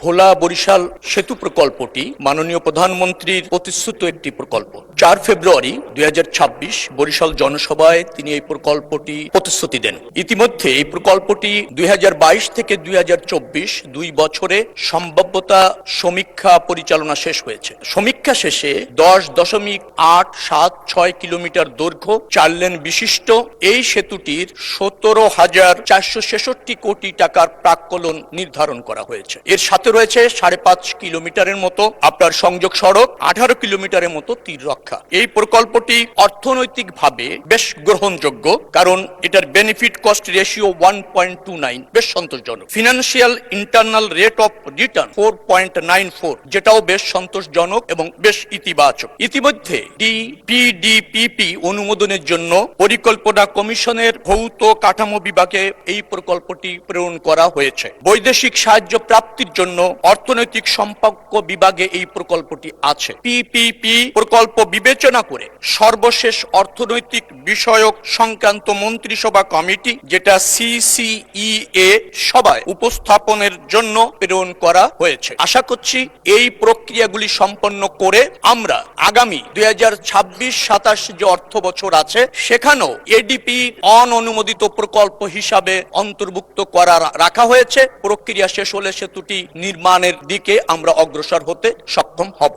ভোলা বরিশাল সেতু প্রকল্পটি মাননীয় প্রধানমন্ত্রীর প্রতিশ্রুত একটি প্রকল্প। 4 ফেব্রুয়ারি 2026 বরিশাল জনসভায় তিনি এই প্রকল্পটি প্রতিশ্রুতি দেন। ইতিমধ্যে এই প্রকল্পটি 2022 থেকে 2024 2 বছরে সম্ভাব্যতা সমীক্ষা পরিচালনা শেষ হয়েছে। সমীক্ষা শেষে 10.876 কিলোমিটার দৈর্ঘ্য 4 লেন বিশিষ্ট এই সেতুটির 17,466 কোটি টাকার প্রাক্কলন নির্ধারণ করা হয়েছে। এর সাথে রয়েছে 5.5 কিলোমিটারের মতো আপনার সংযোগ সড়ক, 18 কিলোমিটারের মতো তীর রক্ষা। এই প্রকল্পটি অর্থনৈতিকভাবে বেশ গ্রহণযোগ্য, কারণ এটার বেনিফিট কস্ট রেশিও 1.29, বেশ সন্তোষজনক। Financial internal rate of return 4.94, যেটাও বেশ সন্তোষজনক এবং বেশ ইতিবাচক। ইতিমধ্যে ডিপিডিপিপি অনুমোদনের জন্য পরিকল্পনা কমিশনের ভৌত কাঠামো বিভাগে এই প্রকল্পটি প্রেরণ করা হয়েছে। বৈদেশিক সাহায্য প্রাপ্তির জন্য অর্থনৈতিক সম্পর্ক বিভাগে এই প্রকল্পটি আছে। পিপিপি প্রকল্প বিবেচনা করে সর্বশেষ অর্থনৈতিক বিষয়ক সংক্রান্ত মন্ত্রিসভা কমিটি, যেটা সিসিইএ সভায় উপস্থাপনের জন্য প্রেরণ করা হয়েছে। আশা করছি এই প্রক্রিয়াগুলি সম্পন্ন করে আমরা আগামী 2026-27 যে অর্থ বছর আছে সেখানেও এডিপি অননুমোদিত প্রকল্প হিসাবে অন্তর্ভুক্ত করা রাখা হয়েছে। প্রক্রিয়া শেষ হলে সেতুটি নির্মাণের দিকে আমরা অগ্রসর হতে সক্ষম হব।